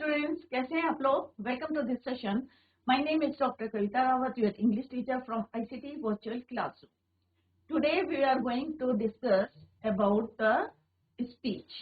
Students, कैसे हैं आप लोग? Welcome to this session. My name is doctor Kavita Rawat, your English teacher from ICT virtual classroom. Today we are going to discuss about the speech,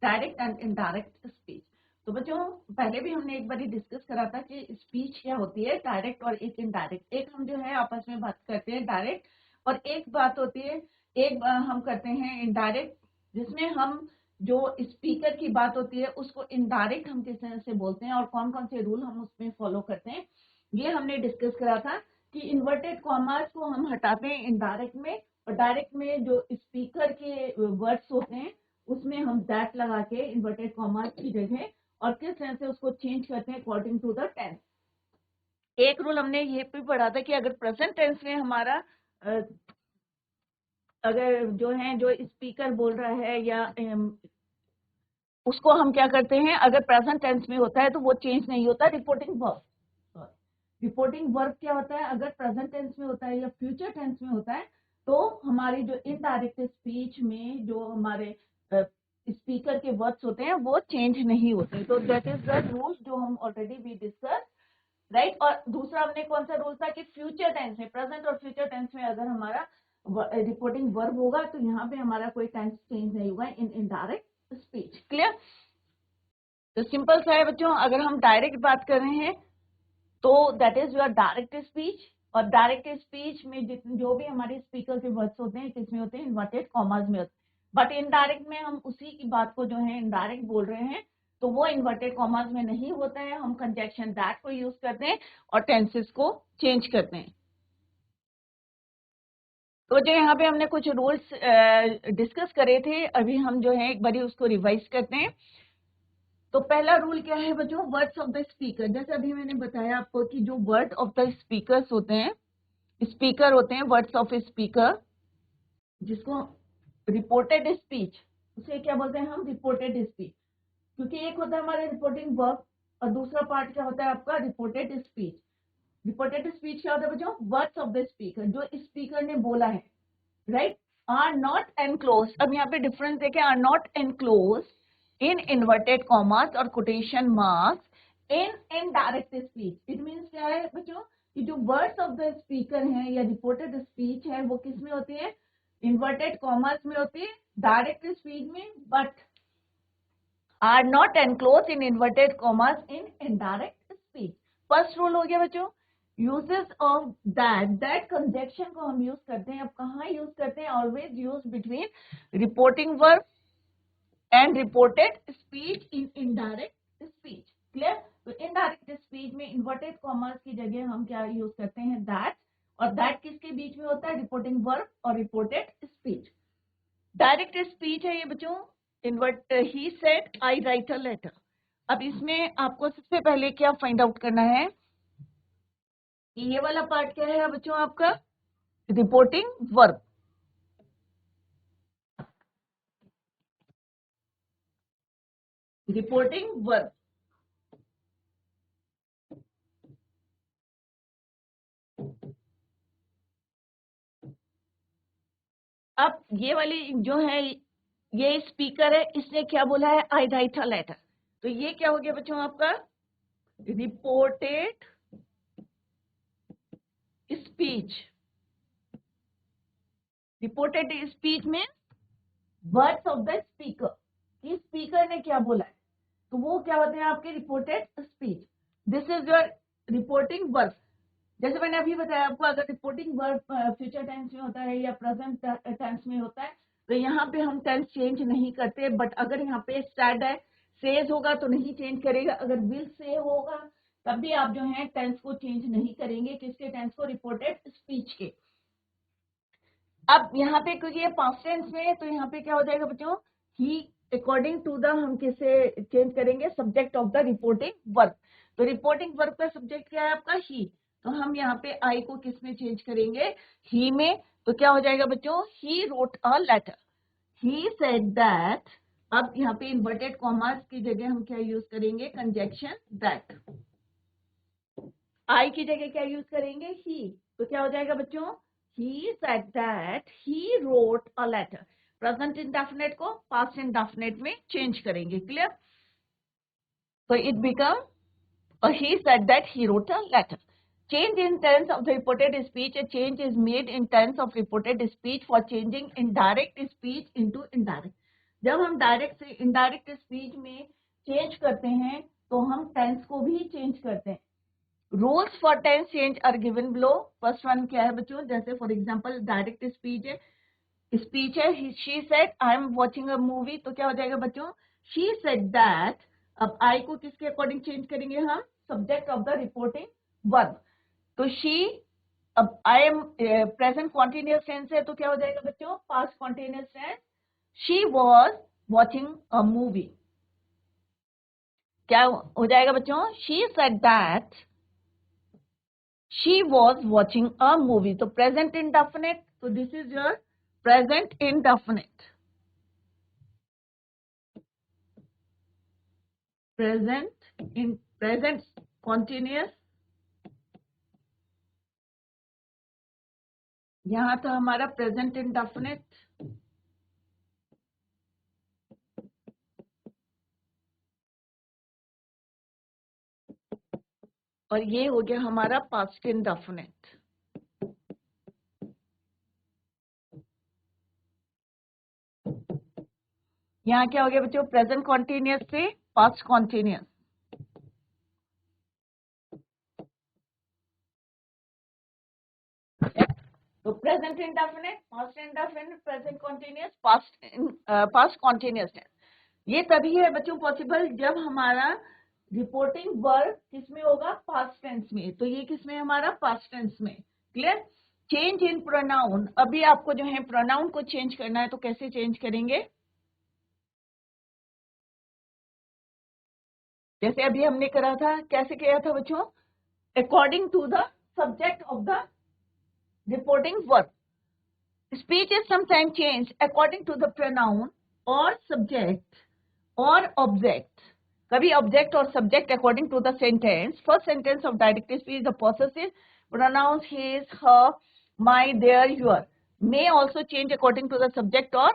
direct and indirect speech. तो बच्चों, पहले भी हमने एक बार डिस्कस करा था कि स्पीच क्या होती है, डायरेक्ट और एक इनडायरेक्ट. एक हम जो है आपस में बात करते हैं डायरेक्ट, और एक बात होती है, एक हम करते हैं इनडायरेक्ट, जिसमें हम जो स्पीकर की बात होती है उसको इनडायरेक्ट हम किस तरह से बोलते हैं और कौन कौन से रूल हम उसमें फॉलो करते हैं. ये हमने डिस्कस करा था कि इन्वर्टेड कॉमास को हम हटाते हैं इनडायरेक्ट में, और डायरेक्ट में जो स्पीकर के वर्ड्स होते हैं उसमें हम दैट लगा के इन्वर्टेड कॉमास की जगह और किस तरह से उसको चेंज करते हैं अकॉर्डिंग टू द टेंस. एक रूल हमने ये भी पढ़ा था कि अगर प्रेजेंट टेंस में हमारा अगर जो स्पीकर बोल रहा है या उसको हम क्या करते हैं, अगर प्रेजेंट टेंस में होता है तो वो चेंज नहीं होता. रिपोर्टिंग वर्ब, रिपोर्टिंग वर्ब क्या होता है, अगर प्रेजेंट टेंस में होता है या फ्यूचर टेंस में होता है तो हमारी जो इनडायरेक्ट स्पीच में जो हमारे स्पीकर के वर्ड्स होते हैं वो चेंज नहीं होते. तो दैट इज द रूल जो हम ऑलरेडी वी डिस्कस, राइट. और दूसरा हमने कौन सा रूल था कि फ्यूचर टेंस में, प्रेजेंट और फ्यूचर टेंस में अगर हमारा रिपोर्टिंग वर्ब होगा तो यहाँ पे हमारा कोई टेंस चेंज नहीं होगा इन इनडायरेक्ट स्पीच. क्लियर? तो सिंपल सा है बच्चों, अगर हम डायरेक्ट बात कर रहे हैं तो that is your direct speech. और डायरेक्ट स्पीच में जो भी हमारे स्पीकर के वर्ड्स होते हैं किसमें होते हैं, इन्वर्टेड कॉमास में होते हैं. बट इनडायरेक्ट में हम उसी की बात को जो है इनडायरेक्ट बोल रहे हैं तो वो इन्वर्टेड कॉमास में नहीं होता है. हम कंजक्शन दैट को यूज करते हैं और टेंसेस को चेंज करते हैं. तो जो यहाँ पे हमने कुछ रूल्स डिस्कस करे थे, अभी हम जो है एक बार उसको रिवाइज करते हैं. तो पहला रूल क्या है बच्चों, वर्ड्स ऑफ द स्पीकर. जैसे अभी मैंने बताया आपको कि जो वर्ड ऑफ द स्पीकर्स होते हैं, स्पीकर होते हैं, वर्ड्स ऑफ स्पीकर, जिसको रिपोर्टेड स्पीच, उसे क्या बोलते हैं हम, रिपोर्टेड स्पीच. क्योंकि एक होता है हमारा रिपोर्टिंग वर्ब और दूसरा पार्ट क्या होता है आपका, रिपोर्टेड स्पीच. रिपोर्टेड स्पीच क्या होता है बच्चों, वर्ड्स ऑफ द स्पीकर, जो स्पीकर ने बोला है, राइट. आर नॉट एनक्लोज, अब यहाँ पे डिफरेंस देखें, are not enclose in inverted commas और quotation marks in indirect speech. It means क्या है बच्चों कि जो वर्ड्स ऑफ द स्पीकर हैं या रिपोर्टेड स्पीच है वो किस में होती है, इन्वर्टेड कॉमास में होती है डायरेक्ट स्पीच में, but are not enclose in inverted commas in indirect speech. First rule हो गया बच्चों, uses of that. That conjunction को हम यूज करते हैं, अब कहाँ यूज करते हैं, always use between reporting verb and reported speech in indirect speech. Clear? तो इनडायरेक्ट स्पीच में इन्वर्टेड कॉमर्स की जगह हम क्या यूज करते हैं, दैट. और दैट किसके बीच में होता है, रिपोर्टिंग वर्ब और रिपोर्टेड स्पीच. डायरेक्ट स्पीच है ये बच्चों, invert he said I write a letter. अब इसमें आपको सबसे पहले क्या फाइंड आउट करना है, ये वाला पार्ट क्या है बच्चों आपका, रिपोर्टिंग वर्ब. Reporting verb. अब ये वाली जो है, ये स्पीकर है, इसने क्या बोला है, आई राइट अ लेटर. तो ये क्या हो गया बच्चों आपका, रिपोर्टेड स्पीच. रिपोर्टेड स्पीच में वर्ड्स ऑफ द स्पीकर, कि स्पीकर ने क्या बोला है, तो वो क्या होते हैं आपके reported speech. This is your reporting verb. जैसे मैंने अभी बताया आपको, अगर रिपोर्टिंग वर्ब फ्यूचर टेंस में होता है या प्रेजेंट टेंस में होता है तो यहाँ पे हम टेंस चेंज नहीं करते. बट अगर यहाँ पे स्टार्ट है, सेज होगा तो नहीं चेंज करेगा, अगर विल से होगा तब भी आप जो है टेंस को चेंज नहीं करेंगे. किसके टेंस को, रिपोर्टेड स्पीच के. अब यहाँ पे क्योंकि ये पास्ट टेंस में है तो यहाँ पे क्या हो जाएगा बच्चों, ही अकॉर्डिंग टू द, हम किसे चेंज करेंगे, subject of the reporting verb. तो रिपोर्टिंग वर्ब का सब्जेक्ट क्या है आपका, ही. तो हम यहाँ पे आई को किस में चेंज करेंगे, ही में. तो क्या हो जाएगा बच्चों, he wrote a letter, he said that. अब यहाँ पे इन्वर्टेड कॉमर्स की जगह हम क्या यूज करेंगे, कंजक्शन दैट. आई की जगह क्या यूज करेंगे, ही. तो क्या हो जाएगा बच्चों, he said that he wrote a letter. Present indefinite को पास्ट इंडेफिनिट में चेंज करेंगे. Clear? So it become, he said that he wrote a letter. Change in tense of the reported speech. A change is made in tense of reported speech for changing indirect speech into indirect. जब हम direct से indirect speech में change करते हैं तो हम tense को भी चेंज करते हैं. Rules for tense change are given below. First one क्या है बच्चों? जैसे फॉर एग्जांपल डायरेक्ट स्पीच है, she said I am watching a movie, तो क्या हो जाएगा बच्चों? She said that. अब आई को किसके अकॉर्डिंग चेंज करेंगे हम? Subject of the reporting verb. तो शी, अब I am present continuous tense है तो क्या हो जाएगा बच्चों? Past continuous tense. She was watching a movie. क्या हो जाएगा बच्चों? She said that she was watching a movie. तो प्रेजेंट इंडेफिनिट, तो this is your present indefinite. Present continuous. यहां था हमारा प्रेजेंट इंडेफिनिट. और ये हो गया हमारा पास्ट इंडेफिनिट. यहाँ क्या हो गया बच्चों? प्रेजेंट कॉन्टिन्यूअस से पास्ट कॉन्टिन्यूअस. तो present indefinite, past indefinite, present continuous, past continuous tense. ये तभी है बच्चों पॉसिबल जब हमारा रिपोर्टिंग वर्ब किसमें होगा? पास्ट टेंस में. तो ये किसमें? हमारा पास्ट टेंस में. क्लियर? Change in pronoun. अभी आपको जो है प्रोनाउन को चेंज करना है तो कैसे चेंज करेंगे? जैसे अभी हमने करा था, कैसे किया था बच्चों? According to the subject of the reporting verb. Speech is sometimes changed according to the pronoun or subject or object. कभी object और subject according to the sentence. First sentence of direct speech, the possessive pronouns his, her, my, their, your may also change according to the subject or.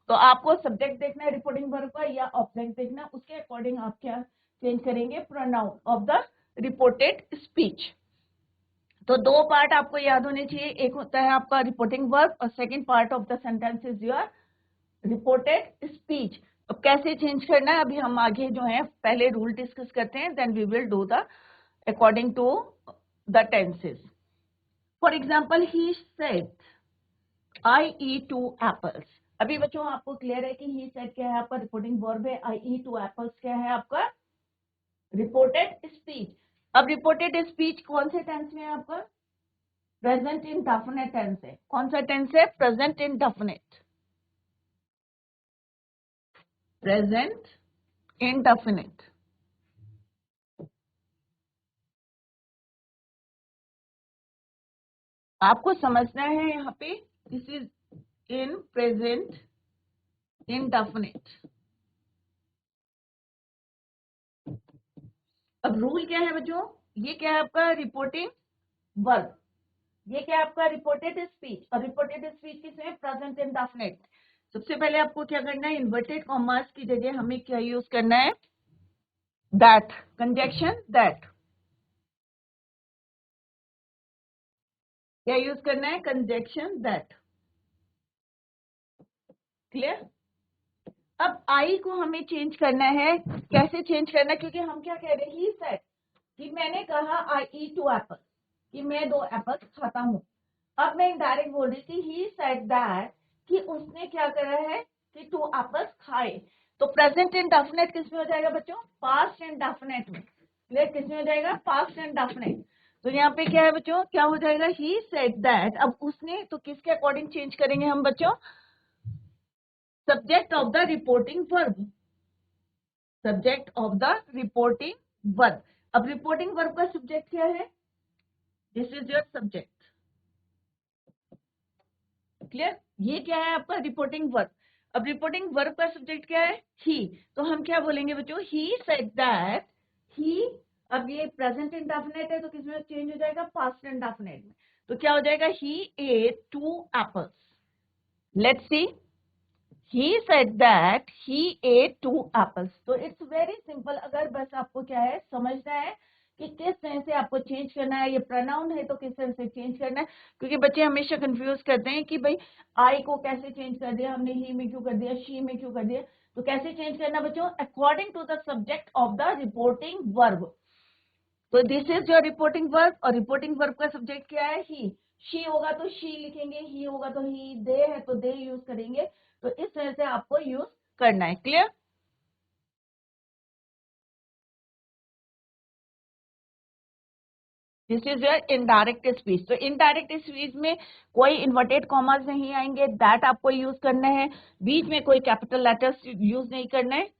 तो आपको subject देखना है reporting verb का या object देखना, उसके according आप क्या चेंज करेंगे? Pronoun of the reported speech. तो दो पार्ट आपको याद होने चाहिए. एक होता है आपका रिपोर्टिंग वर्ब और second part of the sentence is your reported speech. अब कैसे चेंज करना है अभी हम आगे जो है पहले रूल डिस्कस करते हैं, then we will do the according to the tenses. For example he said I eat 2 apples. अभी बच्चों आपको क्लियर है कि ही सेड क्या है? आपका रिपोर्टिंग वर्ब है. आई ईट 2 एप्पल्स क्या है? आपका रिपोर्टेड स्पीच. अब रिपोर्टेड स्पीच कौन से टेंस में है? आपका प्रेजेंट इंडेफिनिट टेंस है. कौन सा टेंस है? Present indefinite. Present indefinite. आपको समझना है यहाँ पे this is in present indefinite. अब रूल क्या है बच्चों? ये क्या है आपका? Reporting verb. ये क्या है आपका? Reported speech. और रिपोर्टेड स्पीच किसमें? Present indefinite. सबसे पहले आपको क्या करना है? इन्वर्टेड कॉमर्स की जगह हमें क्या यूज करना है? दैट. Conjunction that. क्या यूज करना है? Conjunction that. क्लियर? अब आई को हमें चेंज करना है. कैसे चेंज करना है? क्योंकि हम क्या कह रहे हैं? ही सेड कि मैंने कहा आई ईट 2 एप्पल, कि मैं 2 एप्पल खाता हूं. अब मैं डायरेक्ट बोल रही थी ही सेड दैट कि उसने क्या करा है कि 2 एप्पल्स खाए. तो प्रेजेंट इंडेफिनिट किसमें हो जाएगा बच्चों? पास्ट इंडेफिनिट में. क्लियर? किसमें हो जाएगा? Past indefinite. तो यहाँ पे क्या है बच्चों? क्या हो जाएगा? ही सेड दैट. अब उसने, तो किसके अकॉर्डिंग चेंज करेंगे हम बच्चों? Subject of the reporting verb. Subject of the reporting verb. अब रिपोर्टिंग वर्ब का सब्जेक्ट क्या है? This is your subject. Clear? ये क्या है आपका? Reporting verb. अब रिपोर्टिंग वर्ब का सब्जेक्ट क्या है? ही. तो हम क्या बोलेंगे बच्चों? ही सेड दैट ही. अब ये प्रेजेंट इंडेफिनिट है तो किसमें चेंज हो जाएगा? पास्ट इंडेफिनिट में. तो क्या हो जाएगा? He ate 2 apples. Let's see. he said that he ate 2 apples. तो इट्स वेरी सिंपल, अगर बस आपको क्या है समझना है कि किस तरह से आपको चेंज करना है, ये प्रोनाउन है तो किस तरह से चेंज करना है, क्योंकि बच्चे हमेशा कंफ्यूज करते हैं कि भाई आई को कैसे चेंज कर दिया हमने, ही में क्यों कर दिया, शी में क्यों कर दिया। तो कैसे चेंज करना बच्चों, according to the subject of the reporting verb. तो this is your reporting verb, और रिपोर्टिंग वर्ब का सब्जेक्ट क्या है, ही। शी होगा तो शी लिखेंगे, ही होगा तो ही, दे है तो दे यूज करेंगे। तो इस तरह से आपको यूज करना है। Clear? This is your indirect speech. तो इनडायरेक्ट स्पीच में कोई इन्वर्टेड कॉमर्स नहीं आएंगे, दैट आपको यूज करना है, बीच में कोई कैपिटल लेटर्स यूज नहीं करना है।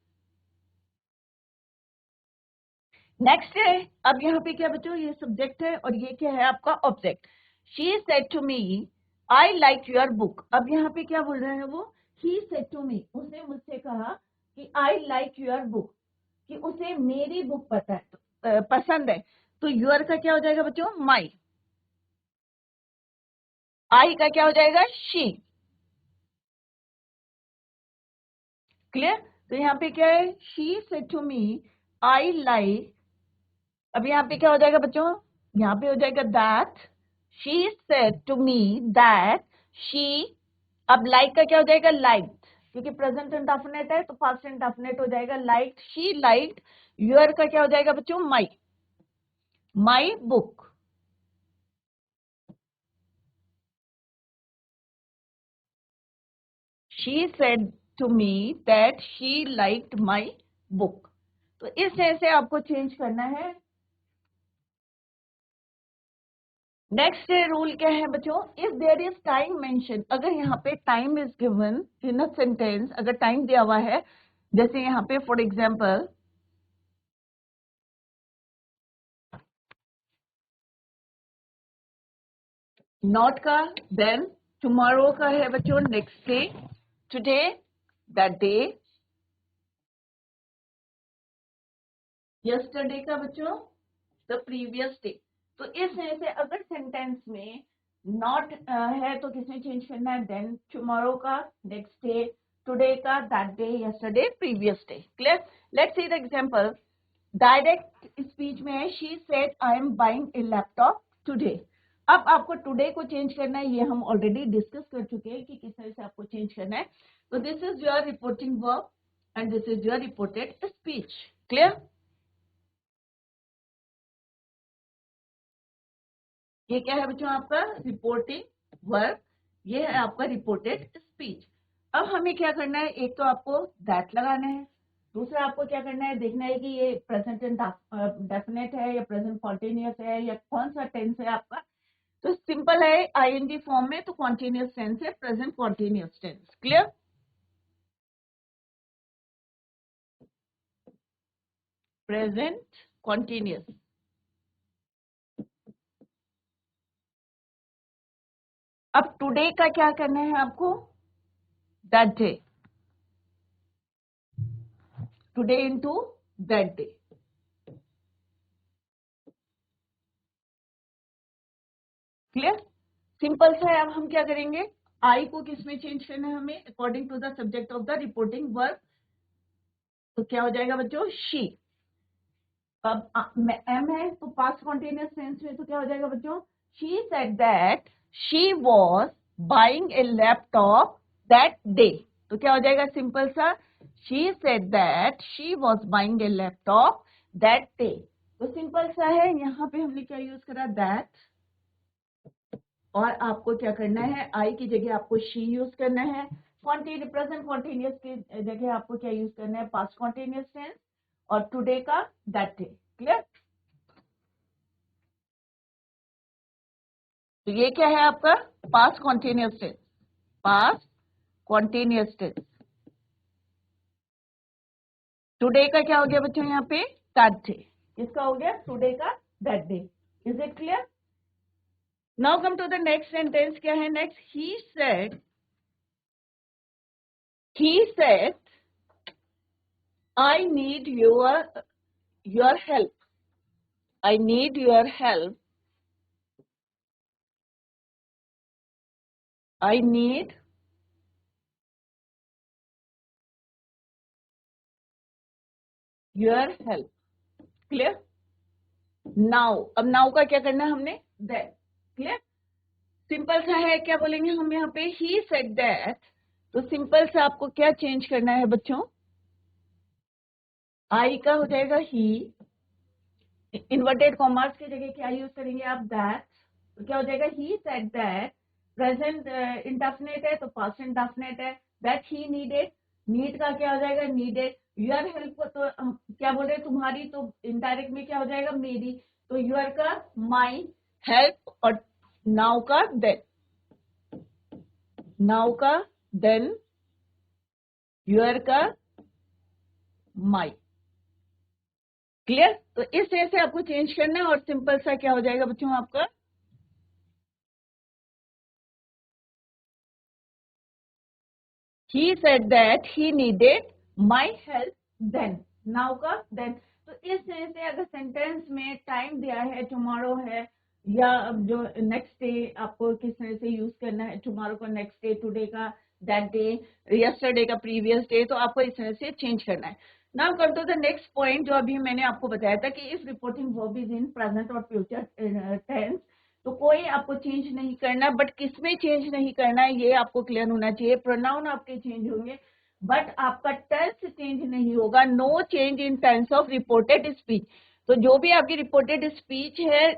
नेक्स्ट है, अब यहाँ पे क्या बच्चों, ये सब्जेक्ट है और ये क्या है आपका object. She said to me I like your book. अब यहाँ पे क्या बोल रहा है वो, ही सेड टू मी, उसने मुझसे कहा कि आई लाइक योर बुक, कि उसे मेरी बुक पसंद है। तो योर का क्या हो जाएगा बच्चों, माई। आई का क्या हो जाएगा, शी। क्लियर? तो यहाँ पे क्या है, she said to me I like, अब यहाँ पे क्या हो जाएगा बच्चों, यहाँ पे हो जाएगा that, she said to me that she, अब लाइक का क्या हो जाएगा, लाइक्ड, क्योंकि प्रेजेंट इंडेफिनिट है तो पास्ट इंडेफिनिट हो जाएगा, लाइक्ड, शी लाइक्ड। योर का क्या हो जाएगा बच्चों, my, my book. She said to me that she liked my book. तो इस तरह से आपको चेंज करना है। नेक्स्ट रूल क्या है बच्चों, if there is time mention, अगर यहाँ पे time is given in a sentence, अगर टाइम दिया हुआ है, जैसे यहाँ पे फॉर एग्जांपल नॉट का, देन टुमारो का है बच्चों next day, today that day, yesterday का बच्चों द प्रीवियस डे। तो इस तरह से अगर सेंटेंस में नॉट है तो किसने चेंज करना है, देन टुमारो का, नेक्स्ट डे, टुडे का, that day, yesterday, previous day. Clear? Let's see the example. Direct speech में है, she said I am buying A laptop today. अब आपको टुडे को चेंज करना है, ये हम ऑलरेडी डिस्कस कर चुके हैं कि किस तरह से आपको चेंज करना है। तो this is your reporting verb and this is your reported speech. Clear? ये क्या है बच्चों आपका रिपोर्टिंग वर्ब, ये है आपका रिपोर्टेड स्पीच। अब हमें क्या करना है, एक तो आपको दैट लगाना है, दूसरा आपको क्या करना है, देखना है कि ये प्रेजेंट डेफिनेट है या प्रेजेंट कॉन्टिन्यूअस है या कौन सा टेंस है आपका। तो सिंपल है, आईएनजी फॉर्म में तो कॉन्टिन्यूअस टेंस है, present continuous tense. Clear? Present continuous. अब टुडे का क्या करना है आपको, that day, today into that day. Clear? Simple सा है। अब हम क्या करेंगे, आई को किस में चेंज करना है हमें, according to the subject of the reporting verb. तो क्या हो जाएगा बच्चों, शी। अब एम है तो पास्ट कॉन्टिन्यूअस टेंस में तो क्या हो जाएगा बच्चों, she said that she was buying A laptop that day. तो क्या हो जाएगा, सिंपल सा, she said that she was buying A laptop that day. तो सिंपल सा है, यहाँ पे हमने क्या यूज करा, दैट, और आपको क्या करना है, आई की जगह आपको शी यूज करना है, कॉन्टिन्यू प्रेजेंट कॉन्टिन्यूअस की जगह आपको क्या यूज करना है, पास्ट कॉन्टिन्यूअस टेंस, और टुडे का दैट डे। क्लियर? तो ये क्या है आपका past continuous tense, past continuous tense. Today का क्या हो गया बच्चों यहाँ पे, दैट डे। किसका हो गया, टुडे का that day. Is it clear? Now come to the next sentence, क्या है next, he said I need your help, I need your help. I need your help. Clear? Now, अब now का क्या करना है हमने? दैट। क्लियर? सिंपल सा है, क्या बोलेंगे हम यहाँ पे? ही सेड दैट। तो सिंपल सा आपको क्या चेंज करना है बच्चों? आई का हो जाएगा ही, इन्वर्टेड कॉमर्स की जगह क्या यूज करेंगे आप? दैट। तो क्या हो जाएगा? ही सेड दैट। प्रेजेंट इंडेफिनिट है तो पास्ट इंडेफिनिट है। दैट ही नीडेड, नीड का क्या हो जाएगा? नीडेड। योर हेल्प को तो हम क्या बोल रहे हैं? तुम्हारी, तो इनडायरेक्ट में क्या हो जाएगा? मेरी। तो योर का माई, हेल्प, और नाउ का देन, नाउ का देन, योर का माई। क्लियर? तो इस तरह से आपको चेंज करना है और सिंपल सा क्या हो जाएगा बच्चों आपका? He said that he needed my help then. Now का then। तो इस तरह से अगर सेंटेंस में टाइम दिया है, टुमारो है, या जो नेक्स्ट डे आपको किस तरह से यूज करना है, टुमारो का नेक्स्ट डे, टुडे का दैट डे, यस्टरडे का प्रीवियस डे, तो आपको इस तरह से चेंज करना है। Now come to the next point, जो अभी मैंने आपको बताया था कि if reporting verb is in present और फ्यूचर टेंस, तो कोई आपको चेंज नहीं करना, बट किसमें चेंज नहीं करना है ये आपको क्लियर होना चाहिए। प्रोनाउन आपके चेंज होंगे बट आपका टेंस चेंज नहीं होगा। No change in tense of reported speech. तो जो भी आपकी रिपोर्टेड स्पीच है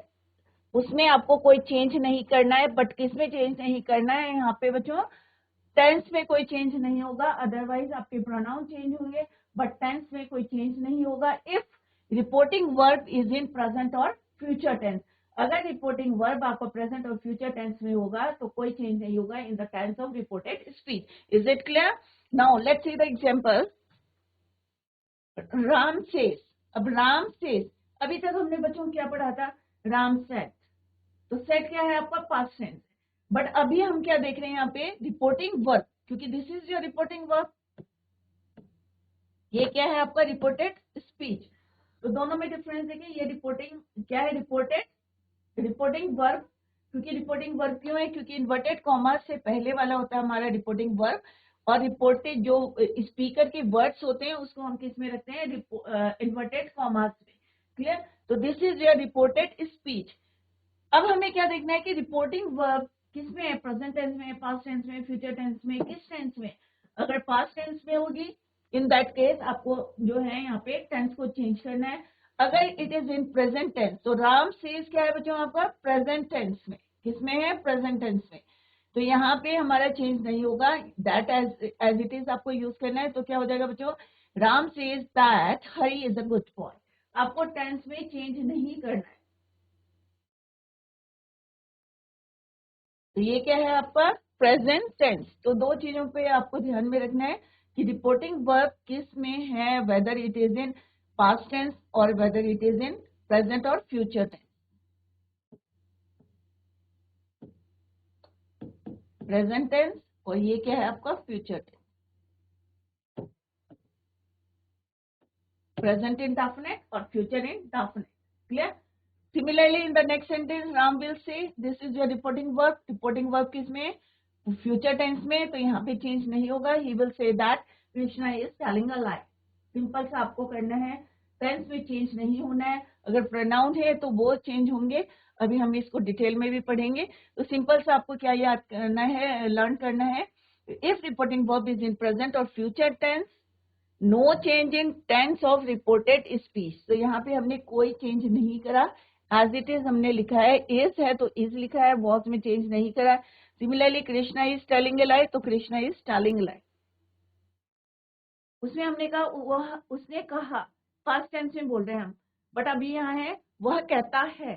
उसमें आपको कोई चेंज नहीं करना है, बट किसमें चेंज नहीं करना है यहाँ पे बच्चों? टेंस में कोई चेंज नहीं होगा। अदरवाइज आपके प्रोनाउन चेंज होंगे बट टेंस में कोई चेंज नहीं होगा if reporting verb is in present और फ्यूचर टेंस। अगर रिपोर्टिंग वर्ब आपका प्रेजेंट और फ्यूचर टेंस में होगा तो कोई चेंज नहीं होगा in the tense of reported speech. Is it clear? Now let's see the example. Ram says. अब राम सेज, अभी तक हमने बच्चों क्या पढ़ा था? राम सेट। तो सेट क्या है आपका? Past tense. बट अभी हम क्या देख रहे हैं यहाँ पे? रिपोर्टिंग वर्ब, क्योंकि this is your reporting verb. ये क्या है आपका? Reported speech. तो दोनों में डिफरेंस देखिए, ये रिपोर्टिंग क्या है? Reported, reporting verb. क्योंकि रिपोर्टिंग वर्ब क्यों है? क्योंकि इन्वर्टेड कॉमा से पहले वाला होता है हमारा रिपोर्टिंग वर्ब, और रिपोर्टेड जो स्पीकर के वर्ड्स होते हैं उसको हम किस में रखते हैं? इन्वर्टेड कॉमास में। क्लियर? तो this is your reported speech. अब हमें क्या देखना है कि रिपोर्टिंग वर्ब किस में है? प्रेजेंट टेंस में, पास्ट टेंस में, फ्यूचर टेंस में, किस टेंस में? अगर पास्ट टेंस में होगी, इन दैट केस आपको जो है यहाँ पे टेंस को चेंज करना है। अगर it is in present tense, तो राम सेज क्या है बच्चों आपका? प्रेजेंट टेंस में। किसमें है? प्रेजेंट टेंस में। तो यहाँ पे हमारा चेंज नहीं होगा, दैट एज इट इज आपको यूज करना है। तो क्या हो जाएगा बच्चों? Ram says that Hari is a good boy. आपको टेंस में चेंज नहीं करना है। तो ये क्या है आपका? Present tense. तो दो चीजों पे आपको ध्यान में रखना है कि रिपोर्टिंग वर्ब किस में है, whether it is in past tense और whether it is in present और फ्यूचर टेंस। प्रेजेंट टेंस, और ये क्या है आपका? Future tense. प्रेजेंट इंडेफिनिट और future indefinite. Clear? Similarly, in the next sentence, Ram will say, this is your reporting verb. Reporting verb किस में? Future tense में। तो यहाँ पे चेंज नहीं होगा। He will say that Krishna is telling a lie. Simple सा आपको करना है, टेंस में चेंज नहीं होना है। अगर प्रोनाउन है तो वो चेंज होंगे, अभी हम इसको डिटेल में भी पढ़ेंगे। तो सिंपल सा आपको क्या याद करना है, लर्न करना है? If reporting verb is in present और future tense, no change in tense of reported speech. तो यहाँ पे हमने कोई चेंज नहीं करा, एज इट इज हमने लिखा है। इज है तो इज लिखा है, वॉज में चेंज नहीं करा। Similarly Krishna is telling a lie, तो कृष्णा इज टेलिंग लाई। उसमें हमने कहा वह, उसने कहा, पास्ट टेंस में बोल रहे हैं हम, बट अभी यहाँ है वह कहता है।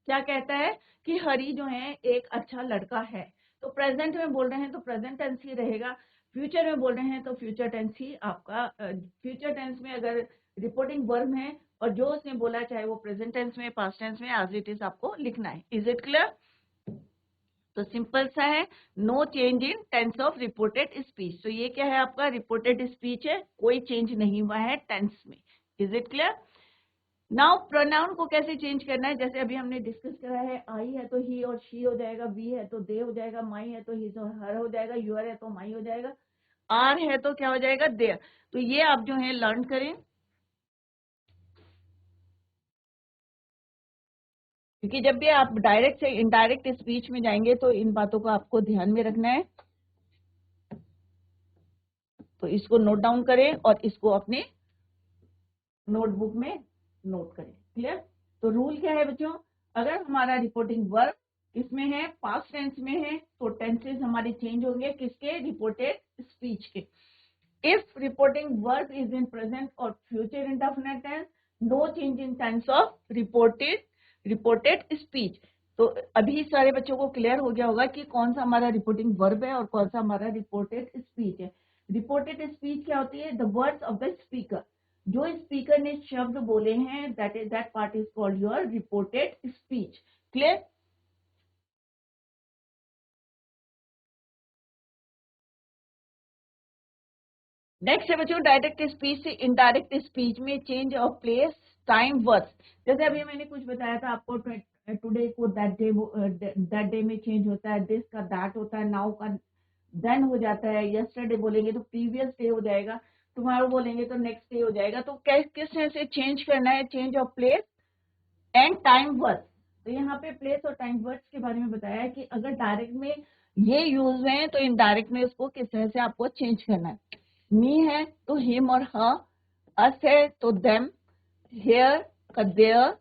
क्या कहता है? कि हरी जो है एक अच्छा लड़का है। तो प्रेजेंट में बोल रहे हैं तो प्रेजेंट टेंस ही रहेगा। फ्यूचर में बोल रहे हैं तो फ्यूचर टेंस ही आपका। फ्यूचर टेंस में अगर रिपोर्टिंग वर्ब है और जो उसने बोला, चाहे वो प्रेजेंट टेंस में, पास्ट टेंस में, एज इट इज आपको लिखना है। Is it clear? तो सिंपल सा है, no change in tense of reported speech. तो ये क्या है आपका? रिपोर्टेड स्पीच है, कोई चेंज नहीं हुआ है टेंस में। Is it clear? Now pronoun को कैसे चेंज करना है? जैसे अभी हमने डिस्कस करा है, आई है तो ही और शी हो जाएगा, वी है तो दे हो जाएगा, माई है तो हिज और हर हो जाएगा, यूर है तो माई हो जाएगा, आर है तो क्या हो जाएगा? देयर। तो ये आप जो है लर्न करें। क्योंकि जब भी आप डायरेक्ट से इनडायरेक्ट स्पीच में जाएंगे तो इन बातों को आपको ध्यान में रखना है। तो इसको नोट डाउन करें और इसको अपने नोटबुक में नोट करें। क्लियर? तो रूल क्या है बच्चों, अगर हमारा रिपोर्टिंग वर्ब इसमें है, पास्ट टेंस में है, तो टेंसेस हमारे चेंज होंगे किसके? रिपोर्टेड स्पीच के। If reporting verb is in present और future indefinite tense, no change in tense of reported speech. तो अभी सारे बच्चों को क्लियर हो गया होगा कि कौन सा हमारा रिपोर्टिंग वर्ब है और कौन सा हमारा रिपोर्टेड स्पीच है। रिपोर्टेड स्पीच क्या होती है? The words of the speaker, जो स्पीकर ने शब्द बोले हैं, that part is called your reported speech. Clear? Next है बच्चों डायरेक्ट स्पीच से इनडायरेक्ट स्पीच में change of place, time, words. जैसे अभी मैंने कुछ बताया था आपको, टुडे को दैट डे में चेंज होता है, दिस का दैट होता है, नाउ का देन हो जाता है, यस्टरडे बोलेंगे तो प्रीवियस डे हो जाएगा, टुमारो बोलेंगे तो नेक्स्ट डे हो जाएगा। तो किस तरह से चेंज करना है? Change of place and time, words. तो यहाँ पे प्लेस और टाइम, वर्ड्स के बारे में बताया है कि अगर डायरेक्ट में ये यूज हुए हैं तो इनडायरेक्ट में उसको किस तरह से आपको चेंज करना है। मी है तो हिम और हर, अस है तो देम, हेयर का there,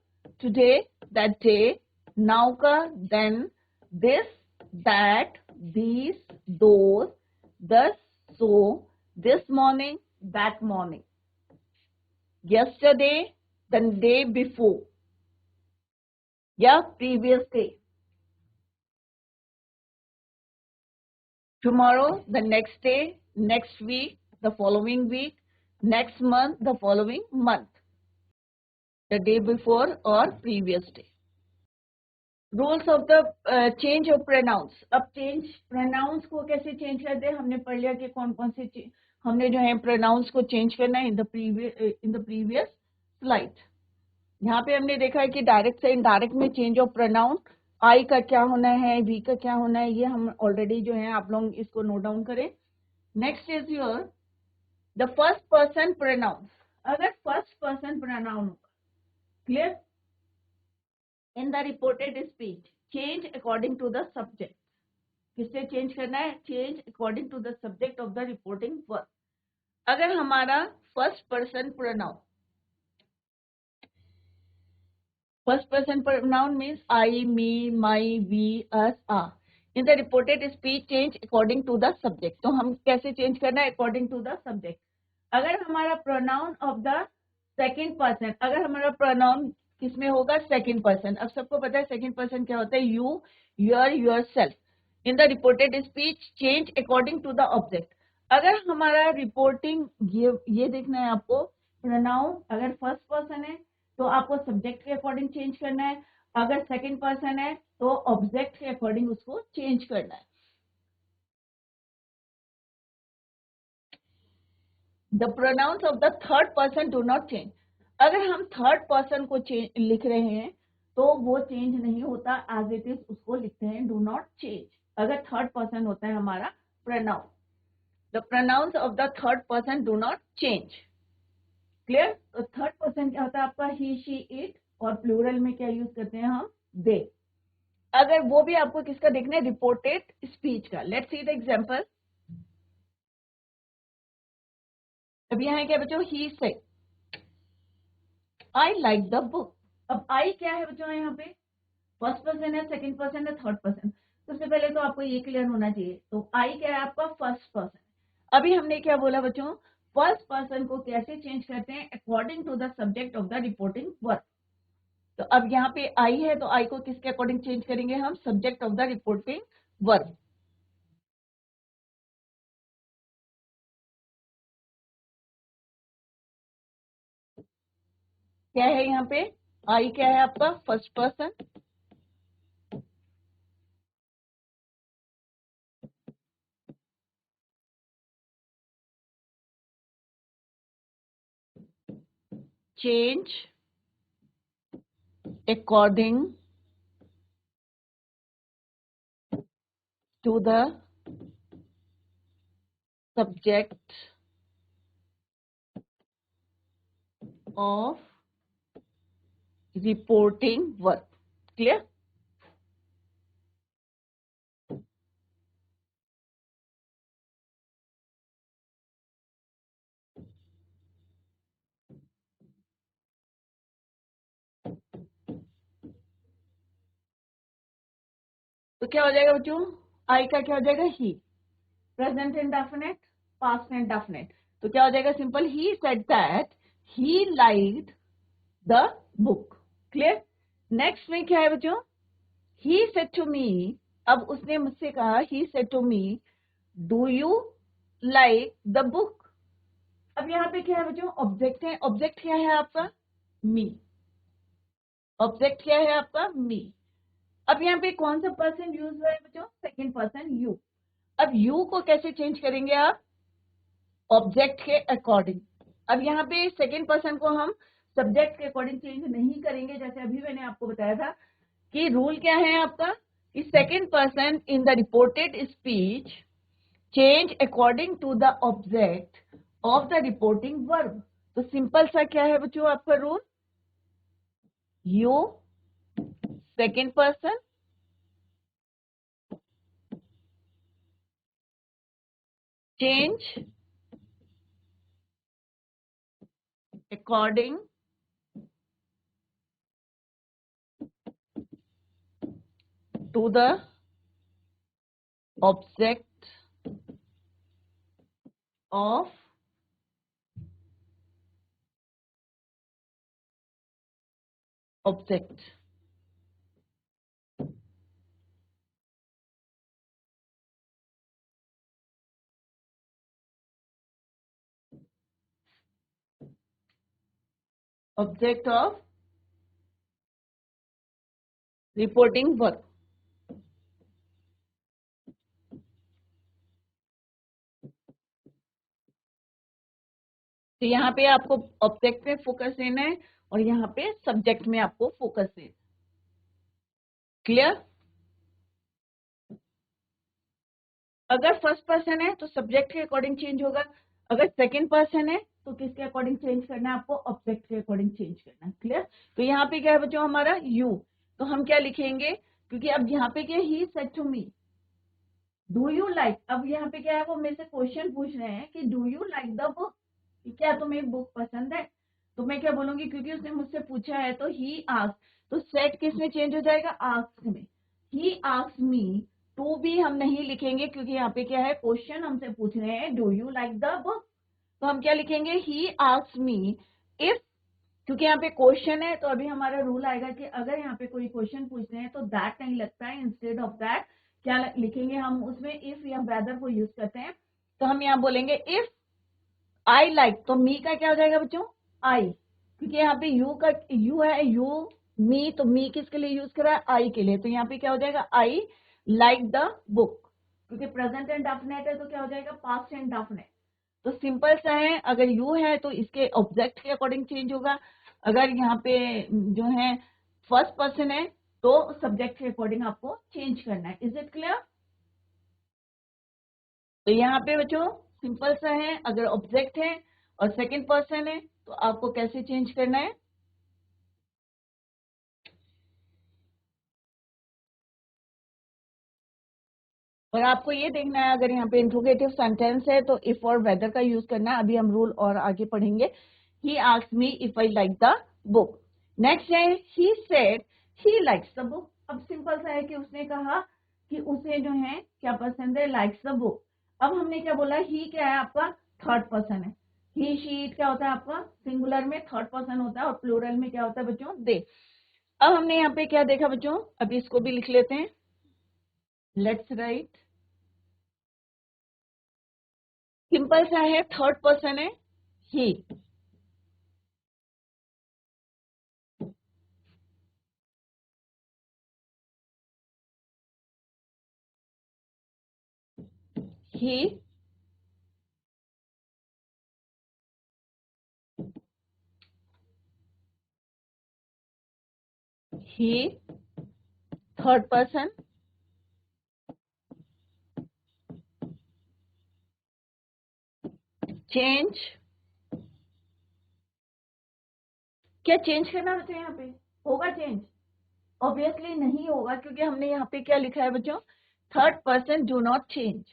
today that day, now का then, this that, these those, thus so, this morning that morning, yesterday the day before या previous day, tomorrow the next day, next week the following week, next month the following month, the day before or previous day। Rules of the change of pronouns. अब change pronounce को कैसे change करते हैं हमने पढ़ लिया कि कौन कौन से हमने जो है प्रोनाउंस को चेंज करना है इन द प्रीवियस स्लाइड। यहाँ पे हमने देखा है कि डायरेक्ट से इनडायरेक्ट में चेंज ऑफ प्रोनाउन, आई का क्या होना है, वी का क्या होना है, ये हम ऑलरेडी जो है आप लोग इसको नोट डाउन करें। Next is your the first person pronoun. अगर first person pronoun, clear, in the reported speech change according to the subject. किससे चेंज करना है? Change according to the subject of the reporting verb. अगर हमारा first person pronoun, first person pronoun means I, me, my, we, us, are. In the reported speech change according to the subject. तो हम कैसे change करना है? According to the subject. अगर हमारा pronoun of the second person, अगर हमारा pronoun किसमें होगा? Second person। अब सबको पता है second person क्या होता है? You, your, yourself. In the reported speech change according to the object. अगर हमारा reporting ये देखना है आपको, pronoun अगर first person है तो आपको सब्जेक्ट के अकॉर्डिंग चेंज करना है, अगर सेकंड पर्सन है तो ऑब्जेक्ट के अकॉर्डिंग उसको चेंज करना है। The pronounce of the third person do not change. अगर हम थर्ड पर्सन को लिख रहे हैं तो वो चेंज नहीं होता, एज इट इज उसको लिखते हैं, डू नॉट चेंज। अगर थर्ड पर्सन होता है हमारा pronoun, the pronounce of the third person do not change. Clear? तो थर्ड पर्सन क्या होता है आपका? ही, शी, इट, और प्लूरल में क्या यूज करते हैं हम? दे। अगर वो भी आपको किसका देखना है? रिपोर्टेड स्पीच का। Let's see the example. अब यहाँ है क्या बच्चों? ही से आई लाइक द बुक। अब आई क्या है बच्चों? यहाँ पे फर्स्ट पर्सन है, सेकंड पर्सन है, थर्ड पर्सन। सबसे पहले तो आपको ये क्लियर होना चाहिए। तो आई क्या है आपका? First person. अभी हमने क्या बोला बच्चों? फर्स्ट पर्सन को कैसे चेंज करते हैं? According to the subject of the reporting verb. तो अब यहाँ पे आई है तो आई को किसके अकॉर्डिंग चेंज करेंगे हम? Subject of the reporting verb. क्या है यहाँ पे? आई क्या है आपका? First person. Change according to the subject of reporting verb. Clear? तो क्या हो जाएगा बच्चों, आई का क्या हो जाएगा, ही, प्रेजेंट इंडेफिनिट, पास्ट इंडेफिनिट। तो क्या हो जाएगा, simple, he said that he liked the book. Clear? Next में क्या है बच्चों, ही सेड टू मी, अब उसने मुझसे कहा, he said to me do you like the book. अब यहाँ पे क्या है बच्चों, ऑब्जेक्ट है, ऑब्जेक्ट क्या है आपका, मी, ऑब्जेक्ट क्या है आपका, मी। अब यहाँ पे कौन सा पर्सन यूज हुआ है बच्चों, सेकंड पर्सन यू। अब यू को कैसे चेंज करेंगे आप, ऑब्जेक्ट के अकॉर्डिंग। अब यहाँ पे सेकंड पर्सन को हम सब्जेक्ट के अकॉर्डिंग चेंज नहीं करेंगे, जैसे अभी मैंने आपको बताया था कि रूल क्या है आपका, कि second person in the reported speech change according to the object of the reporting verb. तो सिंपल सा क्या है बच्चों आपका rule, you second person change according to the object of object। Object of reporting verb. तो यहाँ पे आपको ऑब्जेक्ट में फोकस देना है और यहाँ पे सब्जेक्ट में आपको फोकस देना है। क्लियर? अगर फर्स्ट पर्सन है तो सब्जेक्ट के अकॉर्डिंग चेंज होगा, अगर सेकंड पर्सन है तो किसके अकॉर्डिंग चेंज करना है आपको, ऑब्जेक्ट के अकॉर्डिंग चेंज करना है। क्लियर? तो यहाँ पे क्या है बच्चों हमारा यू, तो हम क्या लिखेंगे, क्योंकि अब यहाँ पे क्या, he said to me do you like, अब यहाँ पे क्या है, वो मेरे से क्वेश्चन पूछ रहे हैं कि do you like the book, क्या तुम्हें बुक पसंद है। तो मैं क्या बोलूंगी, क्योंकि उसने मुझसे पूछा है तो ही आस्क, तो सेट किस में चेंज हो जाएगा, आस्क में। ही आस्क मी, टू भी हम नहीं लिखेंगे क्योंकि यहाँ पे क्या है, क्वेश्चन हमसे पूछ रहे हैं do you like the book. तो हम क्या लिखेंगे, ही आस्क मी इफ, क्योंकि यहाँ पे क्वेश्चन है तो अभी हमारा रूल आएगा कि अगर यहाँ पे कोई क्वेश्चन पूछते हैं तो दैट नहीं लगता है, इंस्टेड ऑफ दैट क्या लिखेंगे हम उसमें, इफ या वेदर को यूज करते हैं। तो हम यहाँ बोलेंगे इफ आई लाइक, तो मी का क्या हो जाएगा बच्चों, आई, क्योंकि यहाँ पे यू का, यू है, यू मी, तो मी किसके लिए यूज करा है, आई के लिए। तो यहाँ पे क्या हो जाएगा, आई लाइक द बुक, क्योंकि प्रेजेंट एंड डेफिनेट है तो क्या हो जाएगा, पास्ट एंड डेफिनेट। तो सिंपल सा है, अगर यू है तो इसके ऑब्जेक्ट के अकॉर्डिंग चेंज होगा, अगर यहाँ पे जो है फर्स्ट पर्सन है तो सब्जेक्ट के अकॉर्डिंग आपको चेंज करना है। Is it clear? तो यहाँ पे बच्चों सिंपल सा है, अगर ऑब्जेक्ट है और सेकंड पर्सन है तो आपको कैसे चेंज करना है। और आपको ये देखना है, अगर यहाँ पे इंट्रोगेटिव सेंटेंस है तो इफ और वेदर का यूज करना है। अभी हम रूल और आगे पढ़ेंगे। He asked me if I like the book. Next है he said he likes the book. अब सिंपल सा है कि उसने कहा कि उसे जो है क्या पसंद है, लाइक्स द बुक। अब हमने क्या बोला, ही क्या है आपका, थर्ड पर्सन है। ही शी इट क्या होता है आपका, सिंगुलर में थर्ड पर्सन होता है और प्लूरल में क्या होता है बच्चों, दे। अब हमने यहाँ पे क्या देखा बच्चों, अभी इसको भी लिख लेते हैं, लेट्स राइट। सिंपल सा है, थर्ड पर्सन है ही, ही ही थर्ड पर्सन चेंज, क्या चेंज करना बच्चे यहाँ पे, होगा चेंज, ऑब्वियसली नहीं होगा, क्योंकि हमने यहाँ पे क्या लिखा है बच्चों, third person do not change.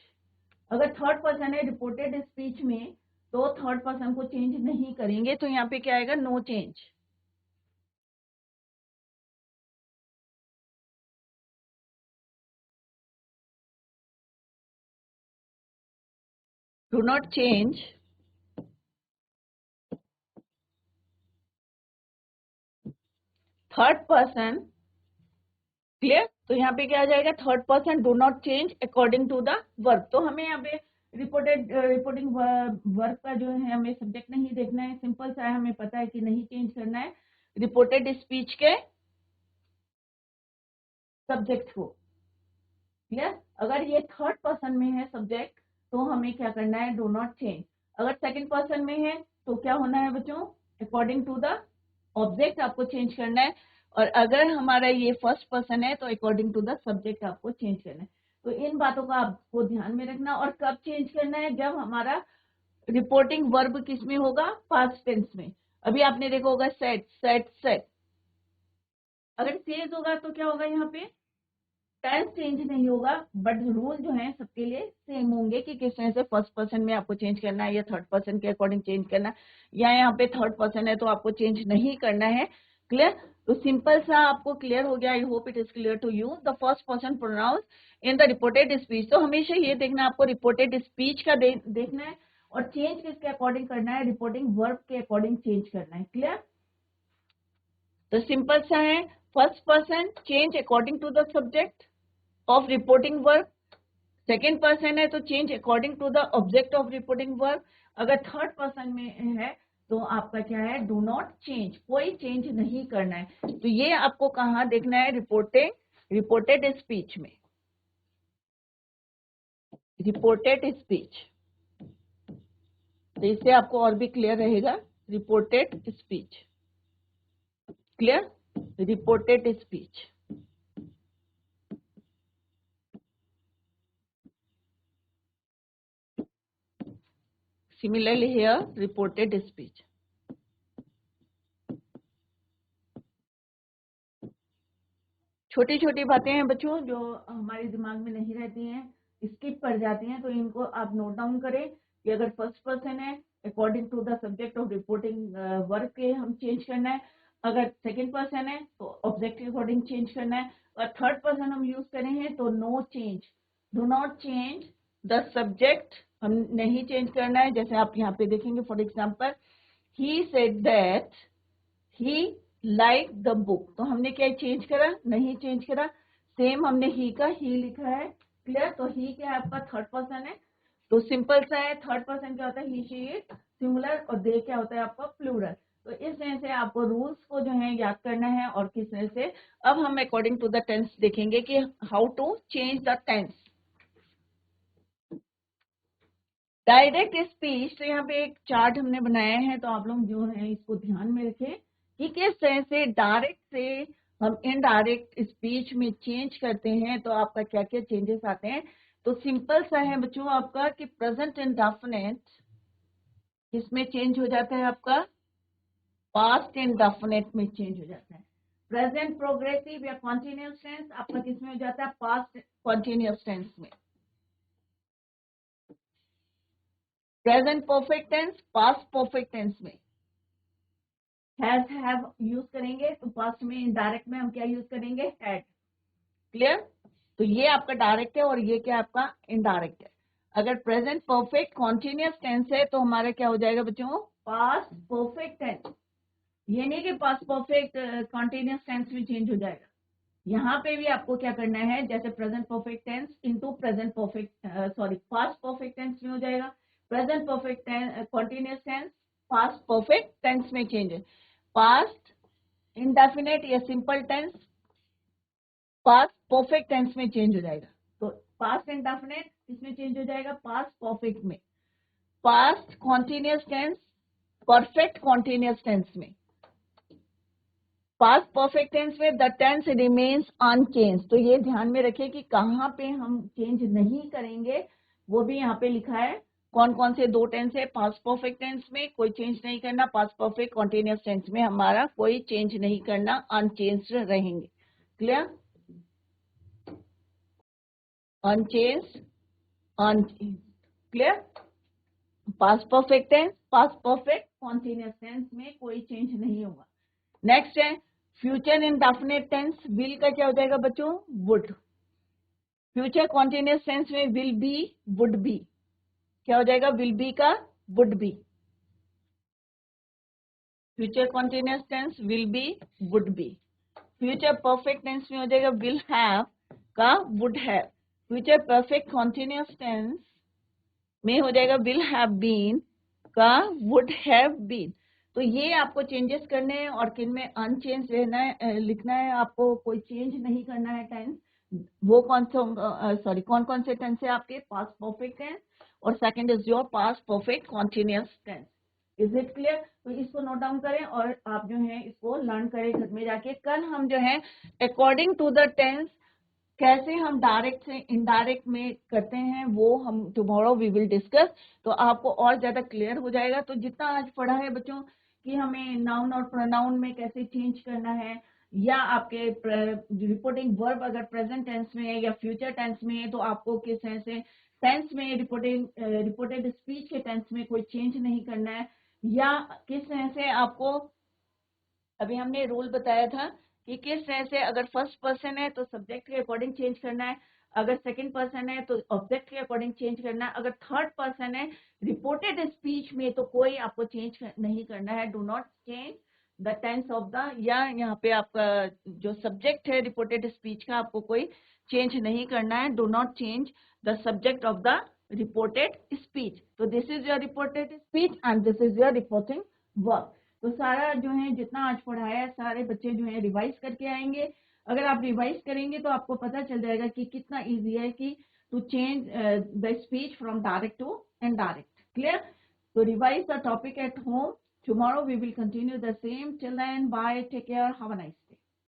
अगर थर्ड पर्सन है रिपोर्टेड स्पीच में तो थर्ड पर्सन को चेंज नहीं करेंगे, तो यहाँ पे क्या आएगा, no change. Do not change third person, clear. तो यहाँ पे क्या आ जाएगा, third person do not change according to the verb. तो हमें यहाँ पे रिपोर्टिंग वर्ब का जो है हमें सब्जेक्ट नहीं देखना है, सिंपल सा है, हमें पता है कि नहीं चेंज करना है रिपोर्टेड स्पीच के सब्जेक्ट को, क्लियर। अगर ये थर्ड पर्सन में है सब्जेक्ट तो हमें क्या करना है, डू नॉट चेंज। अगर सेकंड पर्सन में है तो क्या होना है बच्चों, अकॉर्डिंग टू द ऑब्जेक्ट आपको चेंज करना है। और अगर हमारा ये फर्स्ट पर्सन है तो अकॉर्डिंग टू द सब्जेक्ट आपको चेंज करना है। तो इन बातों का आपको ध्यान में रखना। और कब चेंज करना है, जब हमारा रिपोर्टिंग वर्ब किस में होगा, पास्ट टेंस में। अभी आपने देखा होगा सेट सेट सेट, अगर चेंज होगा तो क्या होगा, यहाँ पे टेंस चेंज नहीं होगा, बट रूल जो है सबके लिए सेम होंगे कि किस तरह से फर्स्ट पर्सन में आपको चेंज करना है या थर्ड पर्सन के अकॉर्डिंग चेंज करना है, या यहाँ पे थर्ड पर्सन है तो आपको चेंज नहीं करना है, क्लियर। तो सिंपल सा आपको क्लियर हो गया। I hope it is clear to you. The first person pronouns in the reported speech. तो हमेशा ये देखना आपको रिपोर्टेड स्पीच का देखना है, और चेंज किसके अकॉर्डिंग करना है, रिपोर्टिंग वर्ब के अकॉर्डिंग चेंज करना है, क्लियर। तो सिंपल सा है, first person change according to the subject of reporting verb, second person है तो change according to the object of reporting verb. अगर थर्ड पर्सन में है तो आपका क्या है, डू नॉट चेंज, कोई चेंज नहीं करना है। तो ये आपको कहाँ देखना है, रिपोर्टेड स्पीच में, रिपोर्टेड स्पीच। तो इससे आपको और भी क्लियर रहेगा, reported speech, clear, reported speech. Similarly here, reported speech. छोटी छोटी बातें हैं बच्चों जो हमारे दिमाग में नहीं रहती हैं, स्किप कर जाती हैं, तो इनको आप नोट डाउन करें कि अगर फर्स्ट पर्सन है according to the subject of reporting verb के हम चेंज करना है, अगर सेकंड पर्सन है तो ऑब्जेक्ट के अकॉर्डिंग चेंज करना है, और थर्ड पर्सन हम यूज करें हैं तो no change, do not change the subject, हम नहीं चेंज करना है। जैसे आप यहाँ पे देखेंगे, for example, he said that he like the book, तो हमने क्या चेंज करा, नहीं चेंज करा। सेम हमने ही का ही लिखा है, क्लियर। तो ही क्या है, आपका थर्ड पर्सन है, तो सिंपल सा है, थर्ड पर्सन क्या होता है, ही शी इट सिंगुलर, और दे क्या होता है आपका प्लूरल। तो इस तरह से आपको रूल्स को जो है याद करना है, और किस तरह से अब हम अकॉर्डिंग टू द टेंस देखेंगे कि how to change the tense. Direct speech, तो यहाँ पे एक चार्ट हमने बनाया है, तो आप लोग जो है इसको ध्यान में रखें कि किस तरह से डायरेक्ट से हम इनडायरेक्ट स्पीच में चेंज करते हैं, तो आपका क्या क्या चेंजेस आते हैं। तो सिंपल सा है बच्चों आपका कि प्रेजेंट इंडेफिनिट किसमें चेंज हो जाता है, आपका पास्ट इंडेफिनिट में चेंज हो जाता है। प्रेजेंट प्रोग्रेसिव या कॉन्टिन्यूअस टेंस आपका किसमें हो जाता है, पास्ट कॉन्टिन्यूअस टेंस में। Present perfect tense past perfect tense में। हैव यूज करेंगे तो पास्ट में, इनडायरेक्ट में हम क्या यूज करेंगे, हैड, क्लियर। तो ये आपका डायरेक्ट है और ये क्या आपका इनडायरेक्ट है। अगर प्रेजेंट परफेक्ट कॉन्टिन्यूअस टेंस है तो हमारा क्या हो जाएगा बच्चों, पास्ट परफेक्ट टेंस। ये नहीं कि पास्ट परफेक्ट कॉन्टिन्यूअस टेंस में चेंज हो जाएगा, यहाँ पे भी आपको क्या करना है, जैसे present perfect tense into present perfect past perfect tense में हो जाएगा। Present perfect continuous tense past perfect tense में चेंज है। पास्ट इंडेफिनिट या simple tense past perfect tense में चेंज हो जाएगा। तो पास्ट इंडेफिनिट किसमें चेंज हो जाएगा, पास्ट परफेक्ट में। Past continuous tense perfect continuous tense में। पास्ट परफेक्ट टेंस में द टेंस रिमेन्स अनचेंज। तो ये ध्यान में रखिए कि कहाँ पे हम चेंज नहीं करेंगे, वो भी यहाँ पे लिखा है। कौन कौन से दो टेंस है, पास्ट परफेक्ट टेंस में कोई चेंज नहीं करना, पास्ट परफेक्ट कॉन्टिन्यूअस टेंस में हमारा कोई चेंज नहीं करना, अनचेंज्ड रहेंगे, Clear? Unchanged, unchanged. Clear? Past perfect tense, past perfect continuous tense में कोई चेंज नहीं होगा. नेक्स्ट है फ्यूचर इंडेफिनिट टेंस. विल का क्या हो जाएगा बच्चों? वुड. फ्यूचर कॉन्टिन्यूस टेंस में विल बी, वुड बी. क्या हो जाएगा? विल बी का would be. Future continuous tense will be, would be. Future perfect tense में हो जाएगा विल हैव का would have. Future perfect continuous tense में हो जाएगा विल हैव बीन का वुड हैव बीन. तो ये आपको चेंजेस करने हैं और किन में अनचेंज रहना है, लिखना है. आपको कोई चेंज नहीं करना है टेंस. वो कौन कौन से टेंस है आपके? पास्ट परफेक्ट टेंस और second is your past perfect continuous tense. Is it clear? तो इसको नोट डाउन करें और आप जो है इसको लर्न करें घर में जाके. कल हम जो है अकॉर्डिंग टू द टेंस कैसे हम डायरेक्ट से इनडायरेक्ट में करते हैं वो हम टुमारो वी विल डिस्कस. तो आपको और ज्यादा क्लियर हो जाएगा. तो जितना आज पढ़ा है बच्चों कि हमें नाउन और प्रोनाउन में कैसे चेंज करना है, या आपके रिपोर्टिंग वर्ब अगर प्रेजेंट टेंस में है या फ्यूचर टेंस में है तो आपको किस तरह से टेंस में रिपोर्टेड स्पीच के टेंस में कोई चेंज नहीं करना है, या किस तरह से आपको अभी हमने रूल बताया था कि किस तरह से अगर फर्स्ट पर्सन है तो सब्जेक्ट के अकॉर्डिंग चेंज करना है, अगर सेकंड पर्सन है तो ऑब्जेक्ट के अकॉर्डिंग चेंज करना है, अगर थर्ड पर्सन है रिपोर्टेड स्पीच में तो कोई आपको चेंज नहीं करना है. Do not change the tense of the, या यहाँ पे आपका जो सब्जेक्ट है रिपोर्टेड स्पीच का आपको कोई चेंज नहीं करना है. Do not change the subject of the reported speech. तो this is your reported speech and this is your reporting verb. तो सारा जो है जितना आज पढ़ाया है सारे बच्चे जो है रिवाइज करके आएंगे. अगर आप रिवाइज करेंगे तो आपको पता चल जाएगा कि कितना इजी है कि to change the speech from direct to indirect. Clear? तो revise the topic at home. Tomorrow we will continue the same. Till then, bye. Take care. Have a nice day.